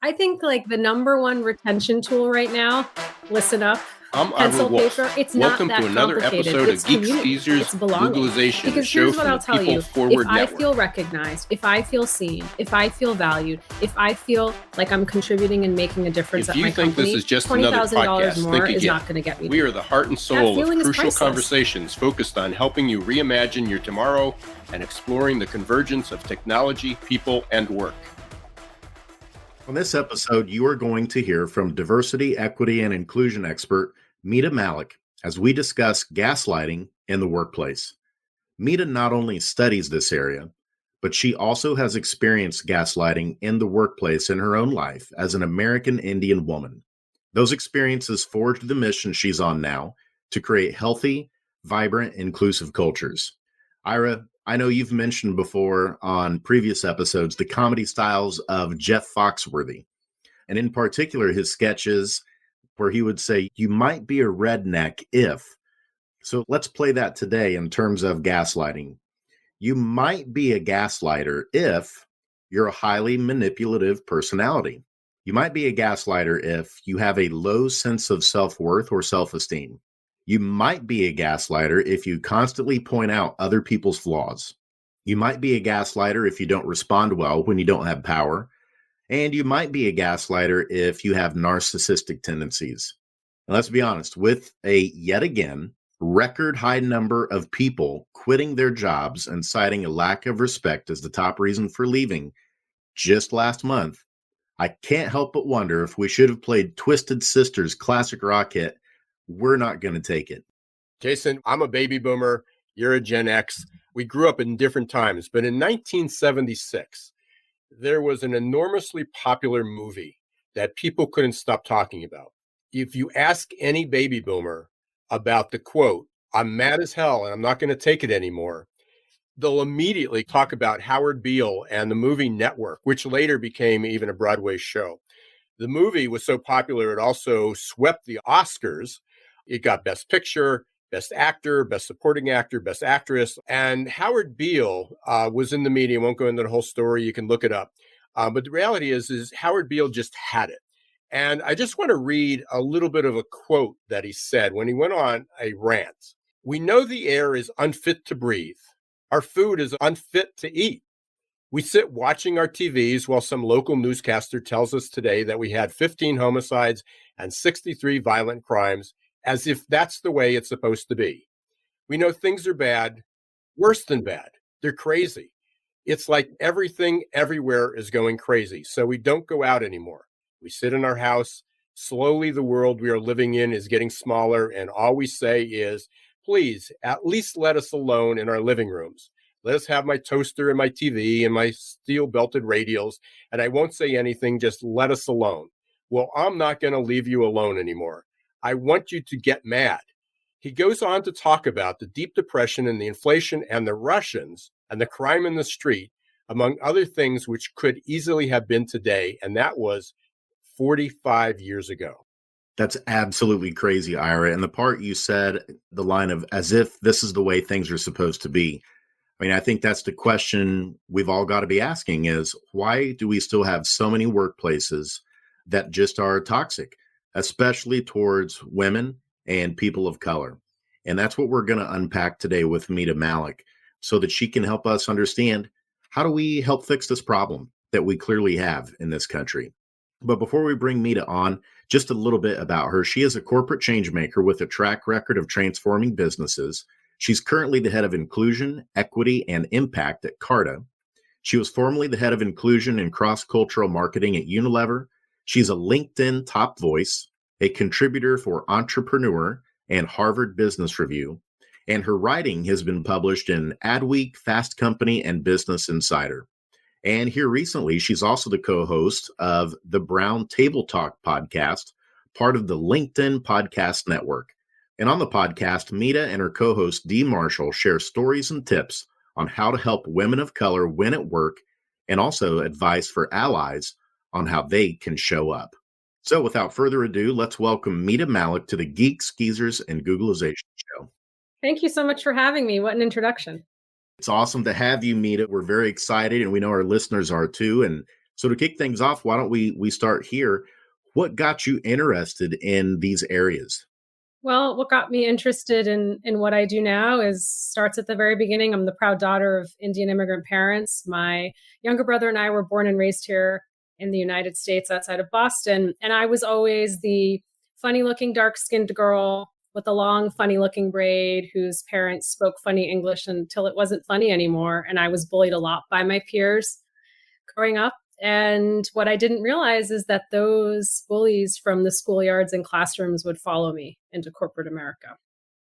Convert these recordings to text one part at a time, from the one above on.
I think like the number one retention tool right now, listen up, I'm pencil, Ira Wolf. paper, it's Welcome not that to another complicated. episode It's of Geek community, Skeezers it's belonging. Googlization, the Because show here's what from I'll the tell People you, Forward if I Network. feel recognized, if I feel seen, if I feel valued, if I feel like I'm contributing and making a difference If at my you think company, this is just another $20,000 podcast, more think is again. not going to get me. We are the heart and soul of feeling is crucial priceless. conversations focused on helping you reimagine your tomorrow and exploring the convergence of technology, people, and work. On this episode, you are going to hear from diversity, equity, and inclusion expert Mita Mallick as we discuss gaslighting in the workplace. Mita not only studies this area, but she also has experienced gaslighting in the workplace in her own life as an American Indian woman. Those experiences forged the mission she's on now to create healthy, vibrant, inclusive cultures. Ira, I know you've mentioned before on previous episodes the comedy styles of Jeff Foxworthy, and in particular his sketches where he would say, "You might be a redneck if." So let's play that today in terms of gaslighting. You might be a gaslighter if you're a highly manipulative personality. You might be a gaslighter if you have a low sense of self-worth or self-esteem. You might be a gaslighter if you constantly point out other people's flaws. You might be a gaslighter if you don't respond well when you don't have power. And you might be a gaslighter if you have narcissistic tendencies. And let's be honest, with a, yet again, record high number of people quitting their jobs and citing a lack of respect as the top reason for leaving just last month, I can't help but wonder if we should have played Twisted Sister's classic rock hit, "We're Not Gonna Take It." Jason, I'm a baby boomer. You're a Gen X. We grew up in different times, but in 1976, there was an enormously popular movie that people couldn't stop talking about. If you ask any baby boomer about the quote, "I'm mad as hell and I'm not going to take it anymore," they'll immediately talk about Howard Beale and the movie Network, which later became even a Broadway show. The movie was so popular, it also swept the Oscars. It got Best Picture, Best Actor, Best Supporting Actor, Best Actress. And Howard Beale was in the media. I won't go into the whole story. You can look it up. But the reality is Howard Beale just had it. And I just want to read a little bit of a quote that he said when he went on a rant. "We know the air is unfit to breathe. Our food is unfit to eat. We sit watching our TVs while some local newscaster tells us today that we had 15 homicides and 63 violent crimes, as if that's the way it's supposed to be. We know things are bad, worse than bad. They're crazy. It's like everything everywhere is going crazy, so we don't go out anymore. We sit in our house. Slowly, the world we are living in is getting smaller, and all we say is, please, at least let us alone in our living rooms. Let us have my toaster and my TV and my steel-belted radials, and I won't say anything, just let us alone. Well, I'm not going to leave you alone anymore. I want you to get mad." He goes on to talk about the deep depression and the inflation and the Russians and the crime in the street, among other things which could easily have been today, and that was 45 years ago. That's absolutely crazy, Ira. And the part you said, the line of "as if this is the way things are supposed to be." I mean, I think that's the question we've all got to be asking is, why do we still have so many workplaces that just are toxic, especially towards women and people of color? And that's what we're going to unpack today with Mita Mallick so that she can help us understand, how do we help fix this problem that we clearly have in this country? But before we bring Mita on, just a little bit about her. She is a corporate change maker with a track record of transforming businesses. She's currently the head of inclusion, equity, and impact at Carta. She was formerly the head of inclusion and cross-cultural marketing at Unilever. She's a LinkedIn top voice, a contributor for Entrepreneur and Harvard Business Review, and her writing has been published in Adweek, Fast Company, and Business Insider. And here recently, she's also the co-host of the Brown Table Talk podcast, part of the LinkedIn Podcast Network. And on the podcast, Mita and her co-host Dee Marshall share stories and tips on how to help women of color win at work, and also advice for allies on how they can show up. So without further ado, let's welcome Mita Mallick to the Geek, Skeezers, and Googlization show. Thank you so much for having me. What an introduction. It's awesome to have you, Mita. We're very excited, and we know our listeners are too. And So to kick things off, why don't we start here? What got you interested in these areas? Well, what got me interested in what I do now is starts at the very beginning. I'm the proud daughter of Indian immigrant parents. My younger brother and I were born and raised here in the United States outside of Boston. And I was always the funny looking, dark skinned girl with a long, funny looking braid whose parents spoke funny English until it wasn't funny anymore. And I was bullied a lot by my peers growing up. And what I didn't realize is that those bullies from the schoolyards and classrooms would follow me into corporate America.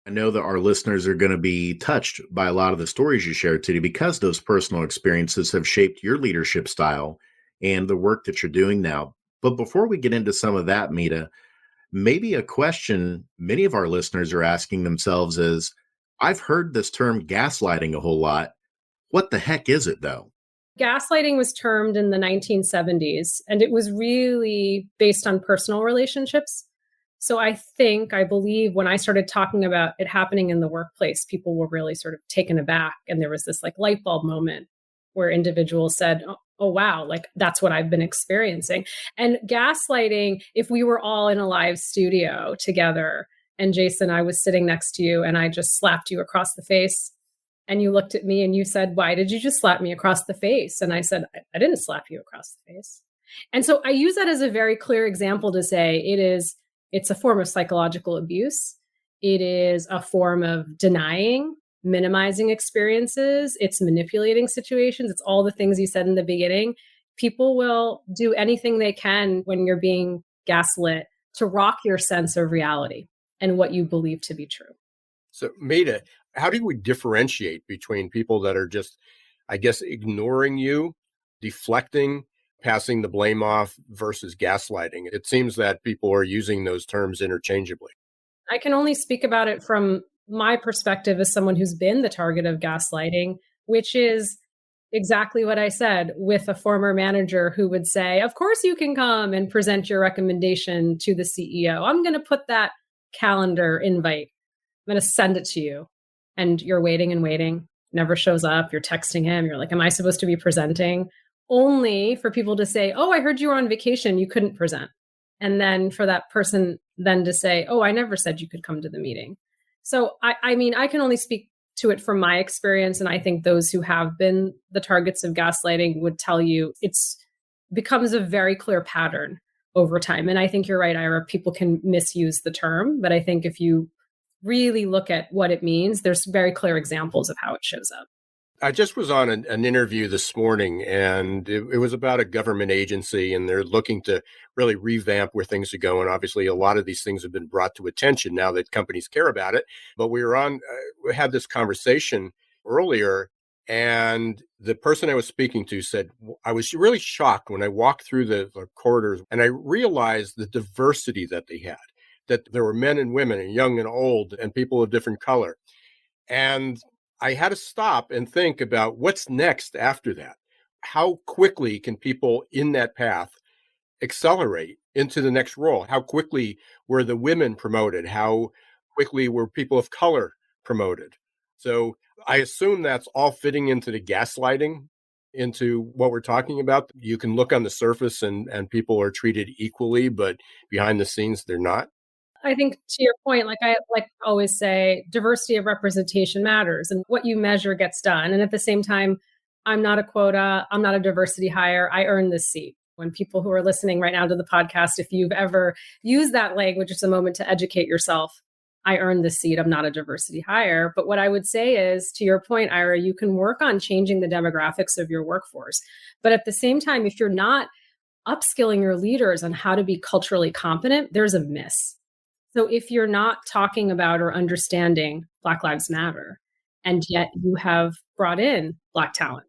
I know that our listeners are going to be touched by a lot of the stories you shared today because those personal experiences have shaped your leadership style and the work that you're doing now. But before we get into some of that, Mita, maybe a question many of our listeners are asking themselves is, I've heard this term gaslighting a whole lot. What the heck is it, though? Gaslighting was termed in the 1970s, and it was really based on personal relationships. So I believe when I started talking about it happening in the workplace, people were really sort of taken aback. And there was this like light bulb moment where individuals said, oh, wow, like that's what I've been experiencing. And gaslighting, if we were all in a live studio together and Jason, I was sitting next to you and I just slapped you across the face, and you looked at me and you said, why did you just slap me across the face? And I said, I didn't slap you across the face. And so I use that as a very clear example to say it's a form of psychological abuse. It is a form of denying, minimizing experiences. It's manipulating situations. It's all the things you said in the beginning. People will do anything they can when you're being gaslit to rock your sense of reality and what you believe to be true. So, Mita, how do we differentiate between people that are just, I guess, ignoring you, deflecting, passing the blame off versus gaslighting? It seems that people are using those terms interchangeably. I can only speak about it from my perspective as someone who's been the target of gaslighting, which is exactly what I said, with a former manager who would say, of course you can come and present your recommendation to the CEO. I'm going to put that calendar invite. I'm going to send it to you. And you're waiting and waiting, never shows up. You're texting him. You're like, am I supposed to be presenting? Only for people to say, oh, I heard you were on vacation. You couldn't present. And then for that person then to say, oh, I never said you could come to the meeting. So I mean, I can only speak to it from my experience. And I think those who have been the targets of gaslighting would tell you it's becomes a very clear pattern over time. And I think you're right, Ira, people can misuse the term. But I think if you really look at what it means, there's very clear examples of how it shows up. I just was on an interview this morning, and it was about a government agency, and they're looking to really revamp where things are going. Obviously, a lot of these things have been brought to attention now that companies care about it. But we had this conversation earlier, and the person I was speaking to said, I was really shocked when I walked through the corridors, and I realized the diversity that they had, that there were men and women and young and old and people of different color. And I had to stop and think about what's next after that. How quickly can people in that path accelerate into the next role? How quickly were the women promoted? How quickly were people of color promoted? So I assume that's all fitting into the gaslighting, into what we're talking about. You can look on the surface and people are treated equally, but behind the scenes, they're not. I think to your point, like I always say, diversity of representation matters and what you measure gets done. And at the same time, I'm not a quota. I'm not a diversity hire. I earn this seat. When people who are listening right now to the podcast, if you've ever used that language, it's a moment to educate yourself. I earned this seat. I'm not a diversity hire. But what I would say is, to your point, Ira, you can work on changing the demographics of your workforce. But at the same time, if you're not upskilling your leaders on how to be culturally competent, there's a miss. So if you're not talking about or understanding Black Lives Matter, and yet you have brought in Black talent,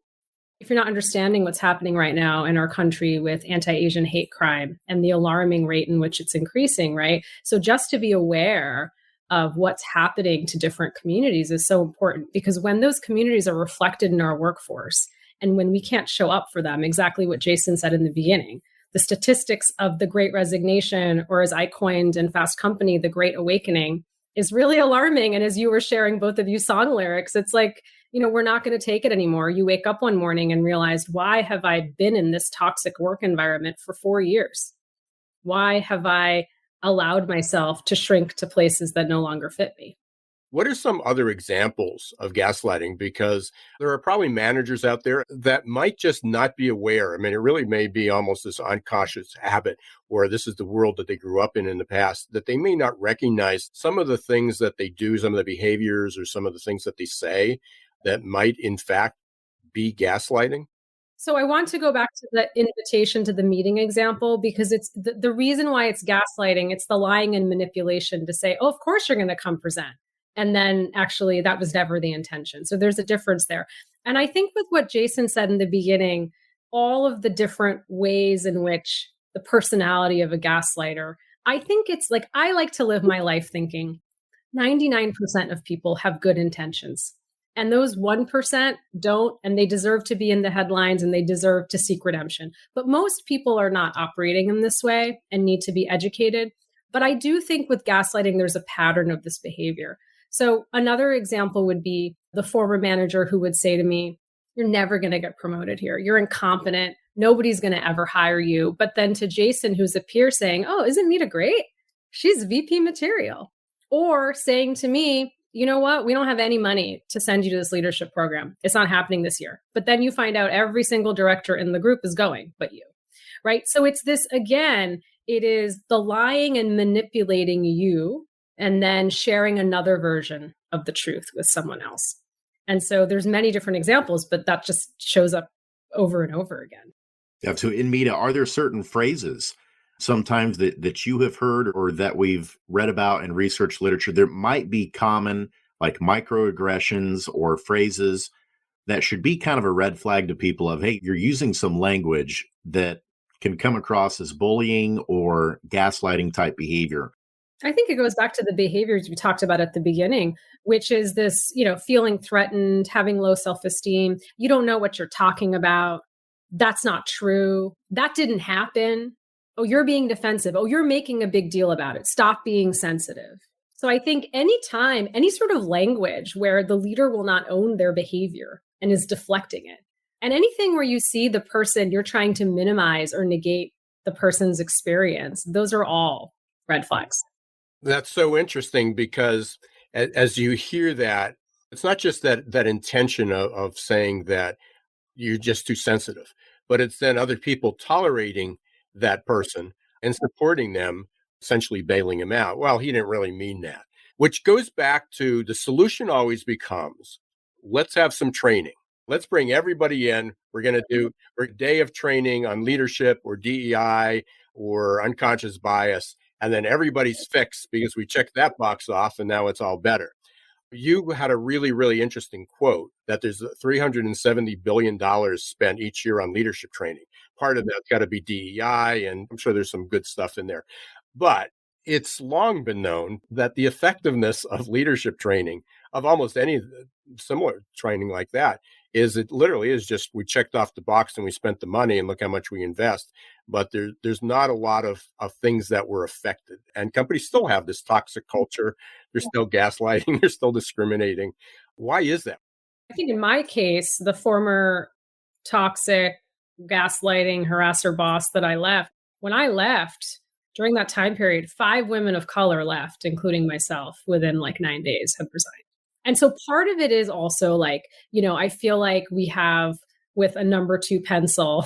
if you're not understanding what's happening right now in our country with anti-Asian hate crime and the alarming rate in which it's increasing, right? So just to be aware of what's happening to different communities is so important, because when those communities are reflected in our workforce and when we can't show up for them, exactly what Jason said in the beginning, the statistics of the Great Resignation, or as I coined in Fast Company, the Great Awakening, is really alarming. And as you were sharing, both of you, song lyrics, it's like we're not going to take it anymore. You wake up one morning and realize, why have I been in this toxic work environment for 4 years? Why have I allowed myself to shrink to places that no longer fit me? What are some other examples of gaslighting? Because there are probably managers out there that might just not be aware. I mean, it really may be almost this unconscious habit, or this is the world that they grew up in the past, that they may not recognize some of the things that they do, some of the behaviors, or some of the things that they say that might, in fact, be gaslighting. So I want to go back to the invitation to the meeting example, because it's the reason why it's gaslighting. It's the lying and manipulation to say, oh, of course you're going to come present. And then actually that was never the intention. So there's a difference there. And I think with what Jason said in the beginning, all of the different ways in which the personality of a gaslighter, I think it's like, I like to live my life thinking 99% of people have good intentions. And those 1% don't, and they deserve to be in the headlines and they deserve to seek redemption. But most people are not operating in this way and need to be educated. But I do think with gaslighting, there's a pattern of this behavior. So another example would be the former manager who would say to me, you're never going to get promoted here. You're incompetent. Nobody's going to ever hire you. But then to Jason, who's a peer, saying, oh, isn't Mita great? She's VP material. Or saying to me, you know what? We don't have any money to send you to this leadership program. It's not happening this year. But then you find out every single director in the group is going, but you, right? So it's this, again, it is the lying and manipulating you and then sharing another version of the truth with someone else. And so there's many different examples, but that just shows up over and over again. Yeah, so in Mita, are there certain phrases sometimes that you have heard or that we've read about in research literature? There might be common like microaggressions or phrases that should be kind of a red flag to people of, hey, you're using some language that can come across as bullying or gaslighting type behavior. I think it goes back to the behaviors we talked about at the beginning, which is this, feeling threatened, having low self-esteem. You don't know what you're talking about. That's not true. That didn't happen. Oh, you're being defensive. Oh, you're making a big deal about it. Stop being sensitive. So I think anytime, any sort of language where the leader will not own their behavior and is deflecting it, and anything where you see the person, you're trying to minimize or negate the person's experience, those are all red flags. That's so interesting because as you hear that, it's not just that intention of saying that you're just too sensitive, but it's then other people tolerating that person and supporting them, essentially bailing him out. Well, he didn't really mean that, which goes back to the solution always becomes, let's have some training. Let's bring everybody in. We're going to do a day of training on leadership or DEI or unconscious bias. And then everybody's fixed because we checked that box off and now it's all better. You had a really, really interesting quote that there's $370 billion spent each year on leadership training. Part of that's got to be DEI, and I'm sure there's some good stuff in there. But it's long been known that the effectiveness of leadership training, of almost any similar training like that, is it literally is just we checked off the box and we spent the money and look how much we invest. But there's not a lot of things that were affected. And companies still have this toxic culture. They're still gaslighting. They're still discriminating. Why is that? I think in my case, the former toxic gaslighting harasser boss that I left, when I left during that time period, 5 women of color left, including myself, within like 9 days had resigned. And so part of it is also like, I feel like we have with a number 2 pencil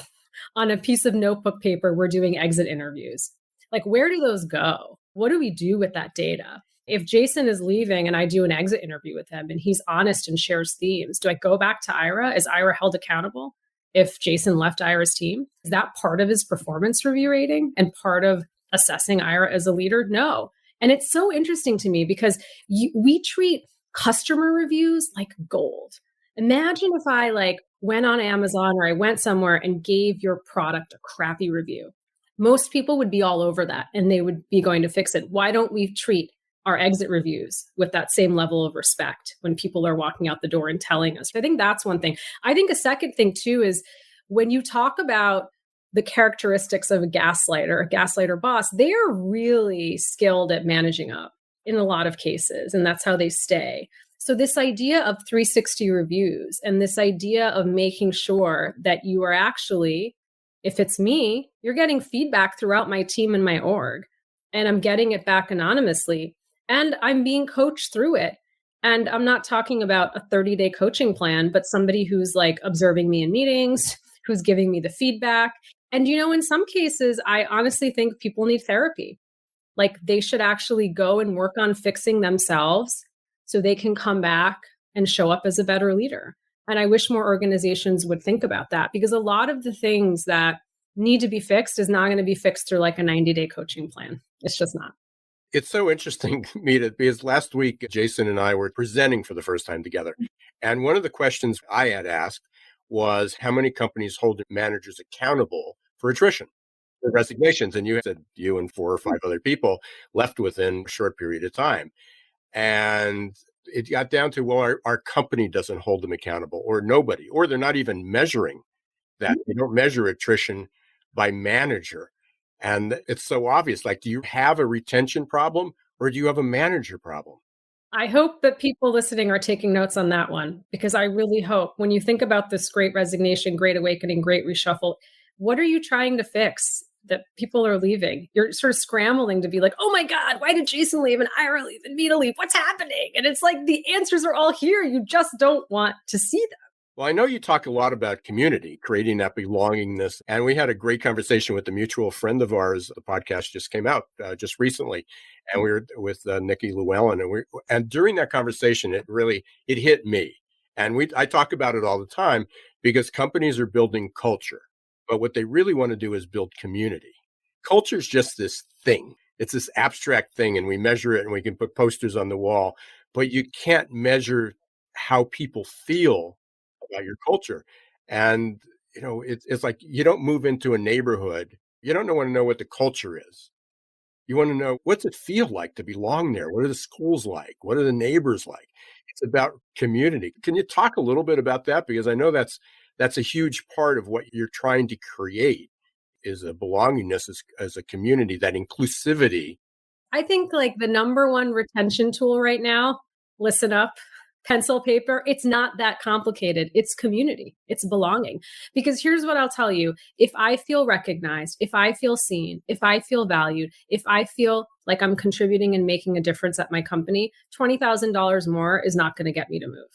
on a piece of notebook paper, we're doing exit interviews. Like, where do those go? What do we do with that data? If Jason is leaving and I do an exit interview with him and he's honest and shares themes, do I go back to Ira? Is Ira held accountable if Jason left Ira's team? Is that part of his performance review rating and part of assessing Ira as a leader? No. And it's so interesting to me because we treat customer reviews like gold. Imagine if I went on Amazon or I went somewhere and gave your product a crappy review. Most people would be all over that and they would be going to fix it. Why don't we treat our exit reviews with that same level of respect when people are walking out the door and telling us? I think that's one thing. I think a second thing too is when you talk about the characteristics of a gaslighter boss, they are really skilled at managing up in a lot of cases, and that's how they stay. So this idea of 360 reviews and this idea of making sure that you are actually, if it's me, you're getting feedback throughout my team and my org, and I'm getting it back anonymously, and I'm being coached through it. And I'm not talking about a 30-day coaching plan, but somebody who's like observing me in meetings, who's giving me the feedback. And, in some cases, I honestly think people need therapy. Like they should actually go and work on fixing themselves so they can come back and show up as a better leader. And I wish more organizations would think about that, because a lot of the things that need to be fixed is not going to be fixed through like a 90-day coaching plan. It's just not. It's so interesting, Mita, because last week, Jason and I were presenting for the first time together. And one of the questions I had asked was how many companies hold managers accountable for attrition, for resignations. And you said you and 4 or 5 other people left within a short period of time. And it got down to, well, our company doesn't hold them accountable, or nobody, or they're not even measuring that. They don't measure attrition by manager. And it's so obvious. Like, do you have a retention problem or do you have a manager problem? I hope that people listening are taking notes on that one, because I really hope when you think about this great resignation, great awakening, great reshuffle, what are you trying to fix that people are leaving? You're sort of scrambling to be like, oh my God, why did Jason leave and Ira leave and Mita leave? What's happening? And it's like the answers are all here. You just don't want to see them. Well, I know you talk a lot about community, creating that belongingness. And we had a great conversation with a mutual friend of ours. The podcast just came out just recently. And we were with Nikki Llewellyn. And during that conversation, it hit me. And I talk about it all the time, because companies are building culture. But what they really want to do is build community. Culture is just this thing. It's this abstract thing, and we measure it and we can put posters on the wall. But you can't measure how people feel about your culture. And, it's like you don't move into a neighborhood. You don't want to know what the culture is. You want to know, what's it feel like to belong there? What are the schools like? What are the neighbors like? It's about community. Can you talk a little bit about that? Because I know that's a huge part of what you're trying to create, is a belongingness as a community, that inclusivity. I think like the number one retention tool right now, listen up, pencil, paper, it's not that complicated. It's community. It's belonging. Because here's what I'll tell you. If I feel recognized, if I feel seen, if I feel valued, if I feel like I'm contributing and making a difference at my company, $20,000 more is not going to get me to move.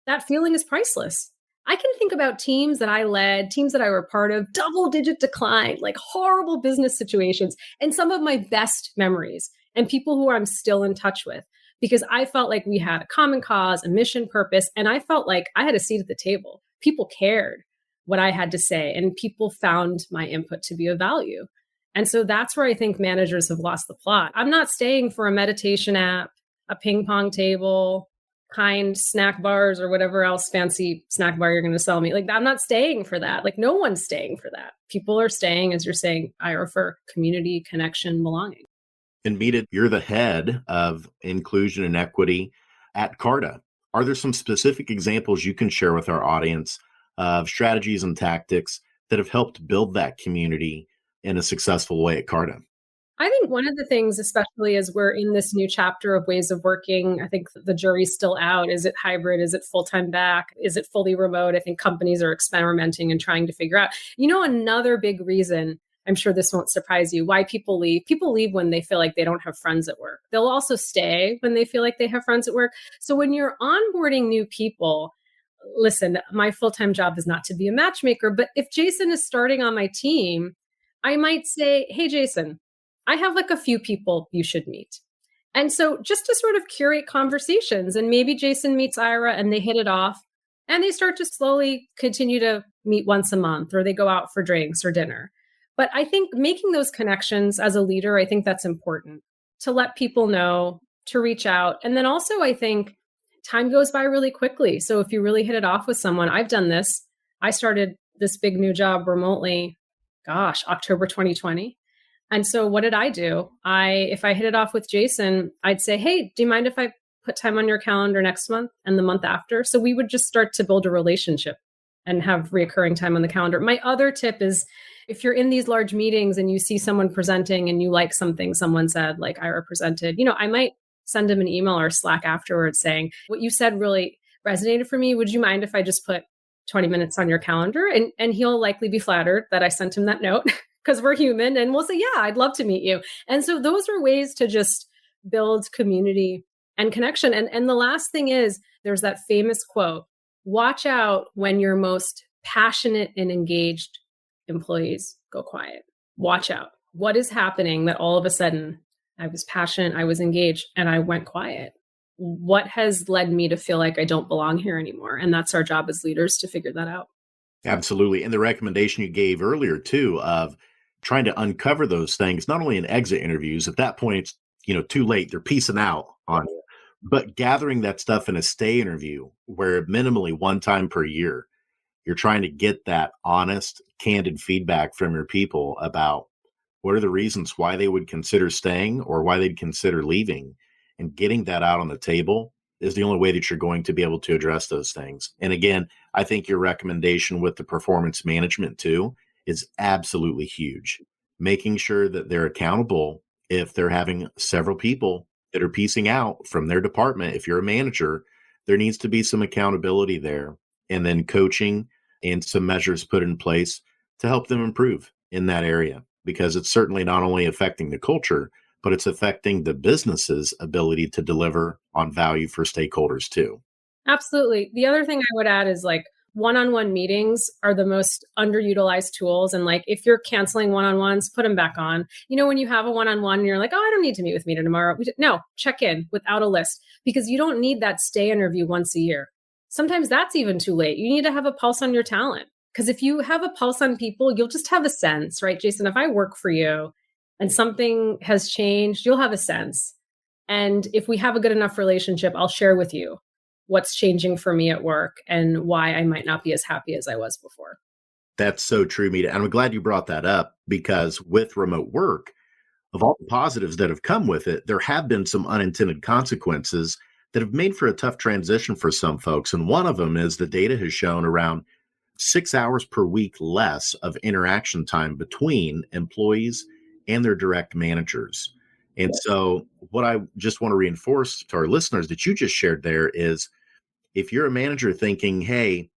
That feeling is priceless. I can think about teams that I led, teams that I were part of, double-digit decline, like horrible business situations, and some of my best memories, and people who I'm still in touch with, because I felt like we had a common cause, a mission, purpose, and I felt like I had a seat at the table. People cared what I had to say, and people found my input to be of value. And so that's where I think managers have lost the plot. I'm not staying for a meditation app, a ping pong table, kind snack bars, or whatever else fancy snack bar you're going to sell me. Like, I'm not staying for that. Like, no one's staying for that. People are staying, as you're saying, Ira, for community, connection, belonging. And Mita, you're the head of inclusion and equity at Carta. Are there some specific examples you can share with our audience of strategies and tactics that have helped build that community in a successful way at Carta? I think one of the things, especially as we're in this new chapter of ways of working, I think the jury's still out. Is it hybrid? Is it full-time back? Is it fully remote? I think companies are experimenting and trying to figure out. Another big reason, I'm sure this won't surprise you, why people leave. People leave when they feel like they don't have friends at work. They'll also stay when they feel like they have friends at work. So when you're onboarding new people, listen, my full-time job is not to be a matchmaker, but if Jason is starting on my team, I might say, hey, Jason, I have like a few people you should meet. And so just to sort of curate conversations, and maybe Jason meets Ira and they hit it off and they start to slowly continue to meet once a month, or they go out for drinks or dinner. But I think making those connections as a leader, I think that's important, to let people know, to reach out. And then also, I think time goes by really quickly. So if you really hit it off with someone, I've done this. I started this big new job remotely, October 2020. And so what did I do? If I hit it off with Jason, I'd say, hey, do you mind if I put time on your calendar next month and the month after? So we would just start to build a relationship and have reoccurring time on the calendar. My other tip is, if you're in these large meetings and you see someone presenting and you like something someone said, like I represented, I might send him an email or Slack afterwards saying, what you said really resonated for me. Would you mind if I just put 20 minutes on your calendar? And he'll likely be flattered that I sent him that note because we're human, and we'll say, yeah, I'd love to meet you. And so those are ways to just build community and connection. And the last thing is, there's that famous quote, watch out when your most passionate and engaged employees go quiet. Watch out. What is happening that all of a sudden I was passionate, I was engaged, and I went quiet? What has led me to feel like I don't belong here anymore? And that's our job as leaders to figure that out. Absolutely. And the recommendation you gave earlier too of trying to uncover those things, not only in exit interviews, at that point, it's, too late. They're peacing out on you, but gathering that stuff in a stay interview where minimally one time per year, you're trying to get that honest, candid feedback from your people about what are the reasons why they would consider staying or why they'd consider leaving, and getting that out on the table is the only way that you're going to be able to address those things. And again, I think your recommendation with the performance management too is absolutely huge. Making sure that they're accountable if they're having several people that are piecing out from their department. If you're a manager, there needs to be some accountability there, and then coaching and some measures put in place to help them improve in that area, because it's certainly not only affecting the culture, but it's affecting the business's ability to deliver on value for stakeholders too. Absolutely. The other thing I would add is like one-on-one meetings are the most underutilized tools. And like, if you're canceling one-on-ones, put them back on. When you have a one-on-one and you're like, oh, I don't need to meet with Mita tomorrow. No, check in without a list, because you don't need that stay interview once a year. Sometimes that's even too late. You need to have a pulse on your talent, because if you have a pulse on people, you'll just have a sense, right, Jason? If I work for you and something has changed, you'll have a sense. And if we have a good enough relationship, I'll share with you what's changing for me at work and why I might not be as happy as I was before. That's so true, Mita. And I'm glad you brought that up, because with remote work, of all the positives that have come with it, there have been some unintended consequences that have made for a tough transition for some folks. And one of them is the data has shown around 6 hours per week less of interaction time between employees and their direct managers. And so what I just want to reinforce to our listeners that you just shared there is, if you're a manager thinking, hey,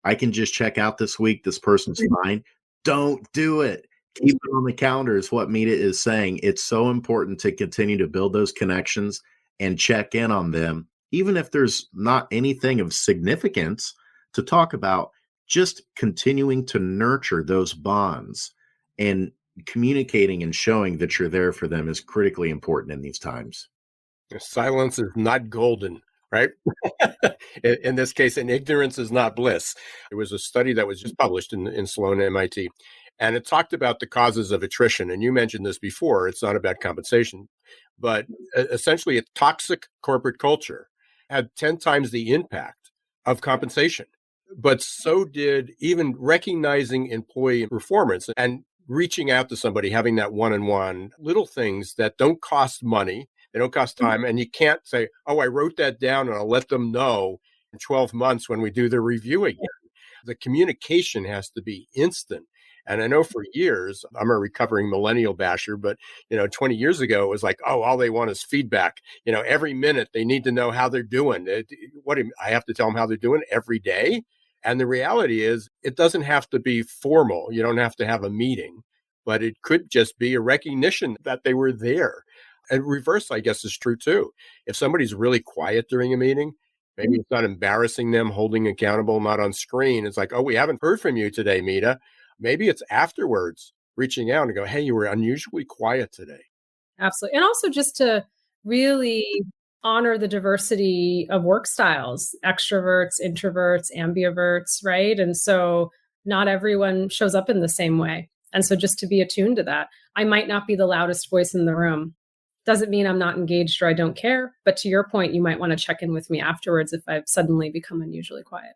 I can just check out this week, this person's fine, don't do it. Keep it on the calendar is what Mita is saying. It's so important to continue to build those connections and check in on them, even if there's not anything of significance to talk about. Just continuing to nurture those bonds and communicating and showing that you're there for them is critically important in these times. Silence is not golden, right? In this case, and ignorance is not bliss. There was a study that was just published in Sloan and MIT, and it talked about the causes of attrition. And you mentioned this before. It's not about compensation, but essentially a toxic corporate culture had 10 times the impact of compensation. But so did even recognizing employee performance and reaching out to somebody, having that one-on-one, little things that don't cost money, they don't cost time. And you can't say, oh, I wrote that down and I'll let them know in 12 months when we do the review again. The communication has to be instant. And I know for years, I'm a recovering millennial basher, but 20 years ago, it was like, oh, all they want is feedback. Every minute they need to know how they're doing. I have to tell them how they're doing every day. And the reality is, it doesn't have to be formal. You don't have to have a meeting, but it could just be a recognition that they were there. And reverse, I guess, is true too. If somebody's really quiet during a meeting, maybe it's not embarrassing them, holding accountable, not on screen. It's like, oh, we haven't heard from you today, Mita. Maybe it's afterwards reaching out and go, hey, you were unusually quiet today. Absolutely. And also just to really honor the diversity of work styles, extroverts, introverts, ambiverts, right? And so not everyone shows up in the same way. And so just to be attuned to that, I might not be the loudest voice in the room. Doesn't mean I'm not engaged or I don't care. But to your point, you might want to check in with me afterwards if I've suddenly become unusually quiet.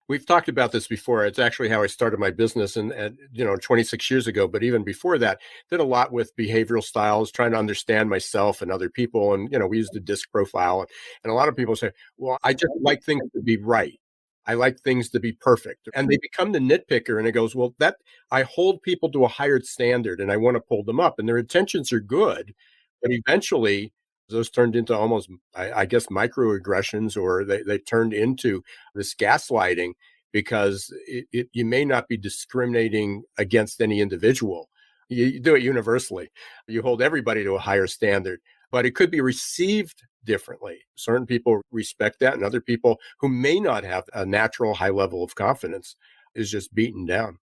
We've talked about this before. It's actually how I started my business and 26 years ago. But even before that, did a lot with behavioral styles, trying to understand myself and other people. And, we used the DISC profile. And a lot of people say, well, I just like things to be right. I like things to be perfect. And they become the nitpicker. And it goes, well, that I hold people to a higher standard and I want to pull them up. And their intentions are good. But eventually, Those turned into almost, I guess, microaggressions, or they turned into this gaslighting because you may not be discriminating against any individual. You do it universally. You hold everybody to a higher standard, but it could be received differently. Certain people respect that, and other people who may not have a natural high level of confidence is just beaten down.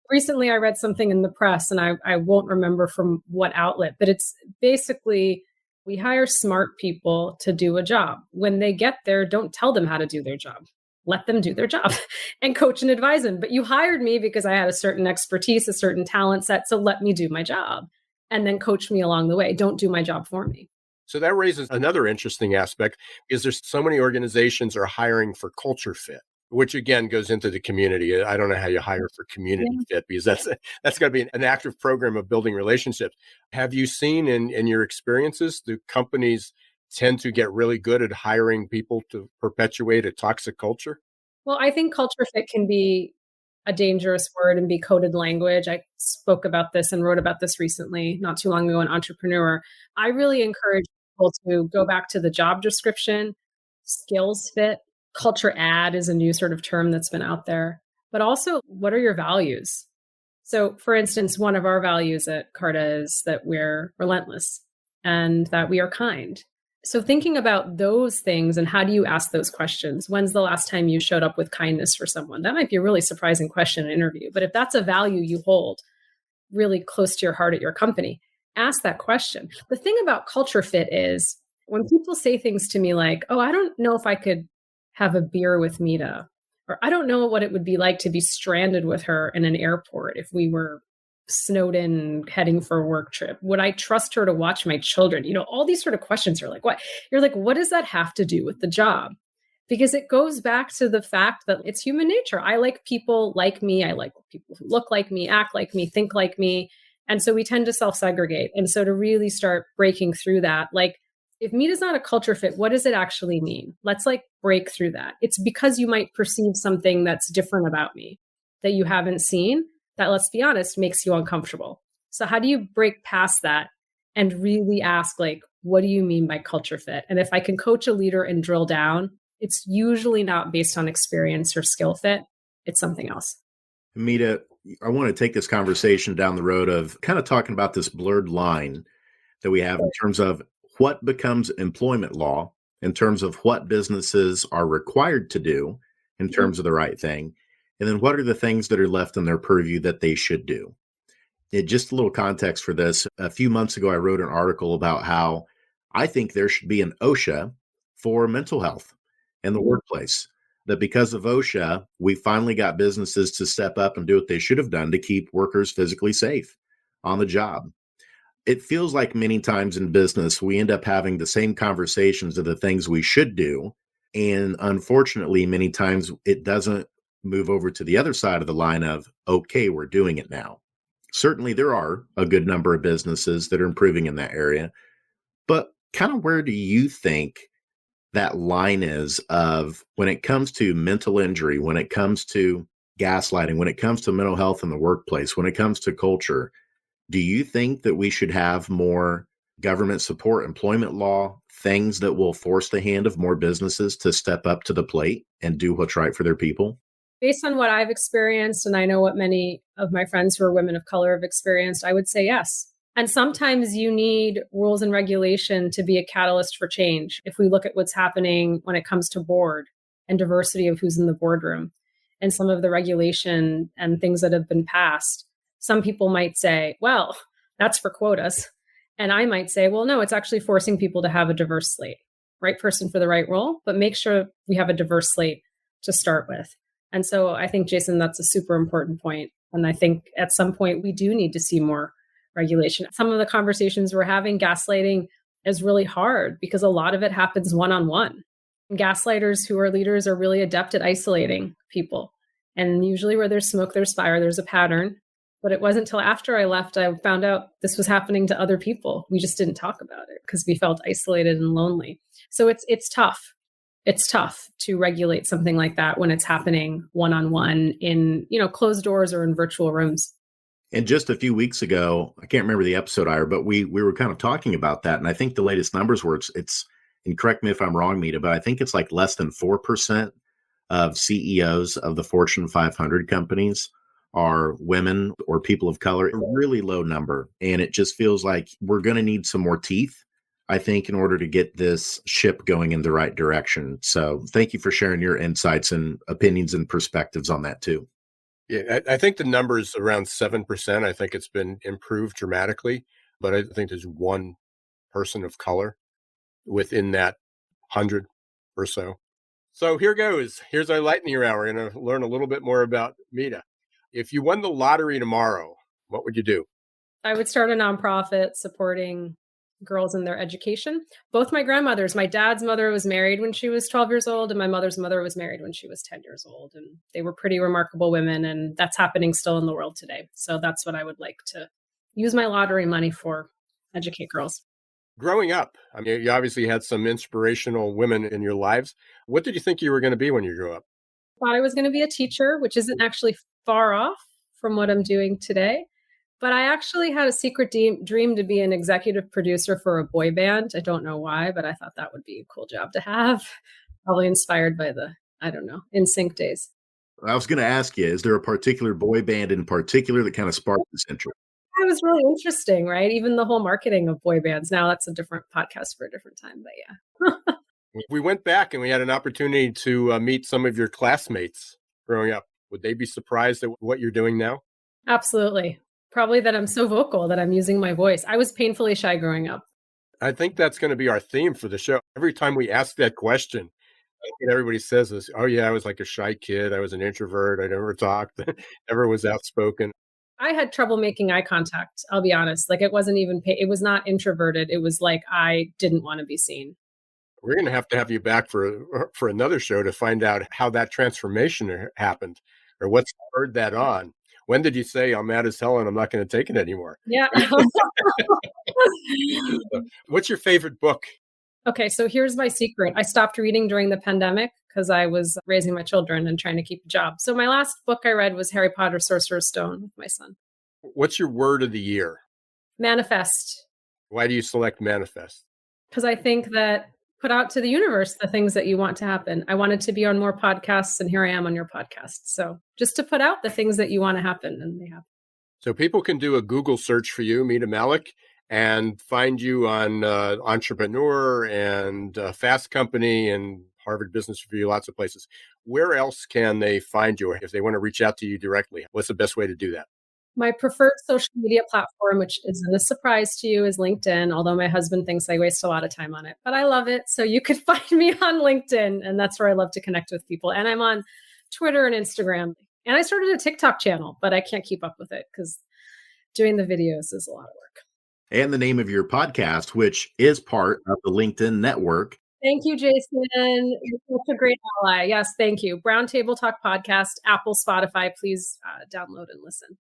Recently, I read something in the press, and I won't remember from what outlet, but it's basically we hire smart people to do a job. When they get there, don't tell them how to do their job. Let them do their job and coach and advise them. But you hired me because I had a certain expertise, a certain talent set. So let me do my job and then coach me along the way. Don't do my job for me. So that raises another interesting aspect, because there's so many organizations are hiring for culture fit, which again goes into the community. I don't know how you hire for community fit, because that's got to be an active program of building relationships. Have you seen in your experiences, do companies tend to get really good at hiring people to perpetuate a toxic culture? Well, I think culture fit can be a dangerous word and be coded language. I spoke about this and wrote about this recently, not too long ago, in Entrepreneur. I really encourage people to go back to the job description, skills fit. Culture add is a new sort of term that's been out there, but also what are your values? So, for instance, one of our values at Carta is that we're relentless and that we are kind. So, thinking about those things and how do you ask those questions? When's the last time you showed up with kindness for someone? That might be a really surprising question in an interview, but if that's a value you hold really close to your heart at your company, ask that question. The thing about culture fit is when people say things to me like, oh, I don't know if I could have a beer with Mita, or I don't know what it would be like to be stranded with her in an airport if we were snowed in heading for a work trip. Would I trust her to watch my children? All these sort of questions are like, what? You're like, what does that have to do with the job? Because it goes back to the fact that it's human nature. I like people like me. I like people who look like me, act like me, think like me. And so we tend to self-segregate. And so to really start breaking through that, like, if meat is not a culture fit, what does it actually mean? Let's break through that. It's because you might perceive something that's different about me that you haven't seen that, let's be honest, makes you uncomfortable. So how do you break past that and really ask, what do you mean by culture fit? And if I can coach a leader and drill down, it's usually not based on experience or skill fit. It's something else. Mita, I want to take this conversation down the road of kind of talking about this blurred line that we have in terms of what becomes employment law, in terms of what businesses are required to do in terms of the right thing, and then what are the things that are left in their purview that they should do. Just a little context for this. A few months ago, I wrote an article about how I think there should be an OSHA for mental health in the workplace. That because of OSHA, we finally got businesses to step up and do what they should have done to keep workers physically safe on the job. It feels like many times in business, we end up having the same conversations of the things we should do. And unfortunately, many times it doesn't move over to the other side of the line of, okay, we're doing it now. Certainly, there are a good number of businesses that are improving in that area. But kind of where do you think that line is of when it comes to mental injury, when it comes to gaslighting, when it comes to mental health in the workplace, when it comes to culture? Do you think that we should have more government support, employment law, things that will force the hand of more businesses to step up to the plate and do what's right for their people? Based on what I've experienced, and I know what many of my friends who are women of color have experienced, I would say yes. And sometimes you need rules and regulation to be a catalyst for change. If we look at what's happening when it comes to board and diversity of who's in the boardroom and some of the regulation and things that have been passed, some people might say, well, that's for quotas. And I might say, well, no, it's actually forcing people to have a diverse slate, right person for the right role, but make sure we have a diverse slate to start with. And so I think, Jason, that's a super important point. And I think at some point we do need to see more regulation. Some of the conversations we're having, gaslighting is really hard because a lot of it happens one-on-one. Gaslighters who are leaders are really adept at isolating people. And usually where there's smoke, there's fire, there's a pattern. But it wasn't until after I left, I found out this was happening to other people. We just didn't talk about it because we felt isolated and lonely. So it's tough. It's tough to regulate something like that when it's happening one-on-one in, closed doors or in virtual rooms. And just a few weeks ago, I can't remember the episode, Ira, but we were kind of talking about that. And I think the latest numbers were and correct me if I'm wrong, Mita, but I think it's like less than 4% of CEOs of the Fortune 500 companies are women or people of color, a really low number. And it just feels like we're going to need some more teeth, I think, in order to get this ship going in the right direction. So thank you for sharing your insights and opinions and perspectives on that too. Yeah, I think the number is around 7%. I think it's been improved dramatically, but I think there's one person of color within that 100 or so. So here goes. Here's our lightning round. We're going to learn a little bit more about Mita. If you won the lottery tomorrow, what would you do? I would start a nonprofit supporting girls in their education. Both my grandmothers, my dad's mother was married when she was 12 years old, and my mother's mother was married when she was 10 years old. And they were pretty remarkable women, and that's happening still in the world today. So that's what I would like to use my lottery money for, educate girls. Growing up, I mean, you obviously had some inspirational women in your lives. What did you think you were going to be when you grew up? Thought I was going to be a teacher, which isn't actually far off from what I'm doing today. But I actually had a secret dream to be an executive producer for a boy band. I don't know why, but I thought that would be a cool job to have. Probably inspired by the, I don't know, NSYNC days. I was going to ask you, is there a particular boy band in particular that kind of sparked this interest? It was really interesting, right? Even the whole marketing of boy bands. Now that's a different podcast for a different time, but yeah. We went back and we had an opportunity to meet some of your classmates growing up. Would they be surprised at what you're doing now? Absolutely. Probably that I'm so vocal that I'm using my voice. I was painfully shy growing up. I think that's going to be our theme for the show. Every time we ask that question, everybody says this, oh yeah, I was like a shy kid. I was an introvert. I never talked, never was outspoken. I had trouble making eye contact. I'll be honest. Like it wasn't even, it was not introverted. It was like, I didn't want to be seen. We're going to have you back for another show to find out how that transformation happened or what spurred that on. When did you say, I'm mad as hell and I'm not going to take it anymore? Yeah. What's your favorite book? Okay, so here's my secret. I stopped reading during the pandemic because I was raising my children and trying to keep a job. So my last book I read was Harry Potter, Sorcerer's Stone with my son. What's your word of the year? Manifest. Why do you select manifest? Because I think that put out to the universe the things that you want to happen. I wanted to be on more podcasts, and here I am on your podcast. So just to put out the things that you want to happen, and they happen. So people can do a Google search for you, Mita Mallick, and find you on Entrepreneur and Fast Company and Harvard Business Review, lots of places. Where else can they find you if they want to reach out to you directly? What's the best way to do that? My preferred social media platform, which isn't a surprise to you, is LinkedIn, although my husband thinks I waste a lot of time on it. But I love it. So you could find me on LinkedIn, and that's where I love to connect with people. And I'm on Twitter and Instagram. And I started a TikTok channel, but I can't keep up with it because doing the videos is a lot of work. And the name of your podcast, which is part of the LinkedIn network. Thank you, Jason. You're such a great ally. Yes, thank you. Brown Table Talk Podcast, Apple, Spotify. Please download and listen.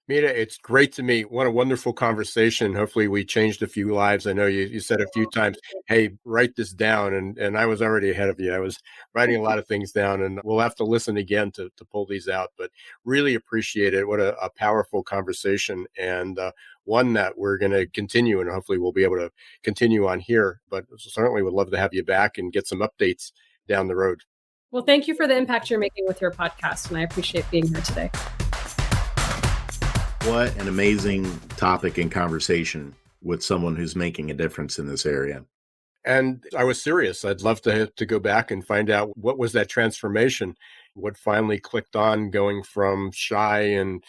Mita, it's great to meet. What a wonderful conversation. Hopefully we changed a few lives. I know you said a few times, hey, write this down. And I was already ahead of you. I was writing a lot of things down, and we'll have to listen again to pull these out. But really appreciate it. What a powerful conversation, and one that we're going to continue, and hopefully we'll be able to continue on here. But certainly would love to have you back and get some updates down the road. Well, thank you for the impact you're making with your podcast, and I appreciate being here today. What an amazing topic and conversation with someone who's making a difference in this area. And I was serious. I'd love to go back and find out what was that transformation, what finally clicked on going from shy and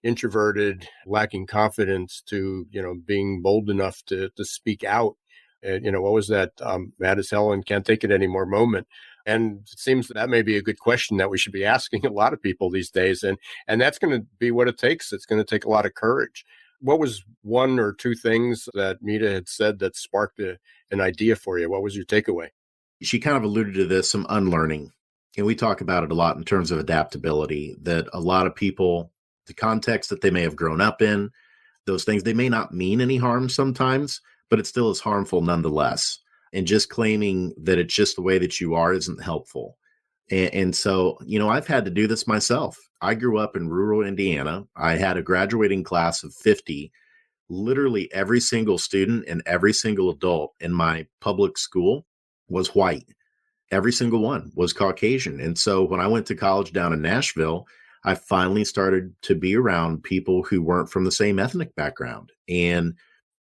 introverted, lacking confidence to, being bold enough to speak out. And, what was that mad as hell and can't take it anymore moment? And it seems that may be a good question that we should be asking a lot of people these days. And that's going to be what it takes. It's going to take a lot of courage. What was one or two things that Mita had said that sparked an idea for you? What was your takeaway? She kind of alluded to this, some unlearning. And we talk about it a lot in terms of adaptability, that a lot of people, the context that they may have grown up in, those things, they may not mean any harm sometimes, but it still is harmful nonetheless. And just claiming that it's just the way that you are isn't helpful. And so, I've had to do this myself. I grew up in rural Indiana. I had a graduating class of 50. Literally every single student and every single adult in my public school was white. Every single one was Caucasian. And so when I went to college down in Nashville, I finally started to be around people who weren't from the same ethnic background. And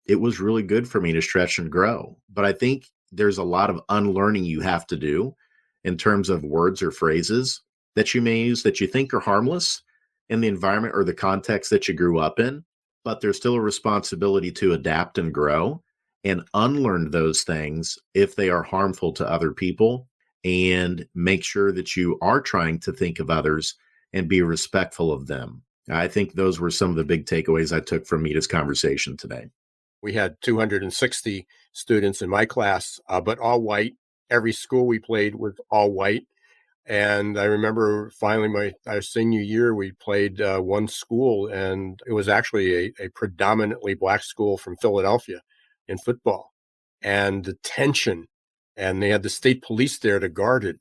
it was really good for me to stretch and grow. But I think there's a lot of unlearning you have to do in terms of words or phrases that you may use that you think are harmless in the environment or the context that you grew up in, but there's still a responsibility to adapt and grow and unlearn those things if they are harmful to other people, and make sure that you are trying to think of others and be respectful of them. I think those were some of the big takeaways I took from Mita's conversation today. We had 260 students in my class, but all white. Every school we played was all white. And I remember finally our senior year, we played one school, and it was actually a predominantly Black school from Philadelphia in football. And the tension, and they had the state police there to guard it.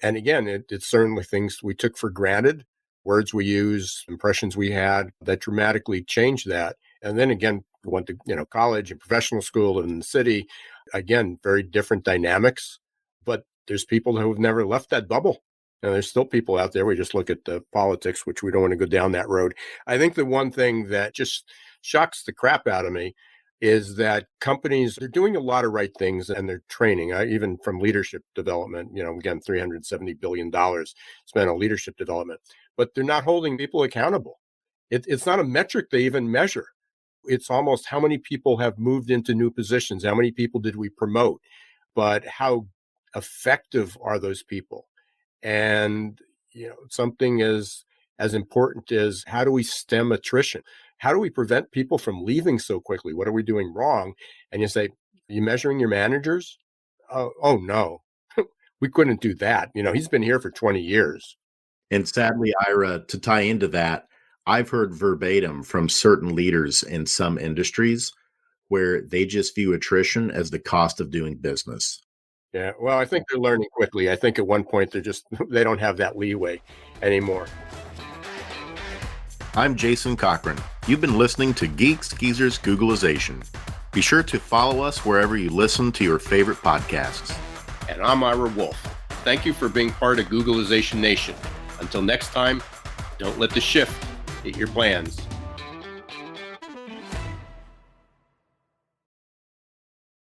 And again, it's certainly things we took for granted, words we use, impressions we had that dramatically changed that. And then again, we went to college and professional school in the city. Again, very different dynamics. But there's people who have never left that bubble. And there's still people out there. We just look at the politics, which we don't want to go down that road. I think the one thing that just shocks the crap out of me is that companies, they're doing a lot of right things, and they're training, even from leadership development, again, $370 billion spent on leadership development, but they're not holding people accountable. It's not a metric they even measure. It's almost how many people have moved into new positions, how many people did we promote, but how effective are those people? And, something as important as how do we stem attrition? How do we prevent people from leaving so quickly? What are we doing wrong? And you say, are you measuring your managers? Oh no, we couldn't do that. He's been here for 20 years. And sadly, Ira, to tie into that, I've heard verbatim from certain leaders in some industries where they just view attrition as the cost of doing business. Yeah, well, I think they're learning quickly. I think at one point they don't have that leeway anymore. I'm Jason Cochran. You've been listening to Geeks Geezers Googleization. Be sure to follow us wherever you listen to your favorite podcasts. And I'm Ira Wolf. Thank you for being part of Googleization Nation. Until next time, don't let the shift hit your plans.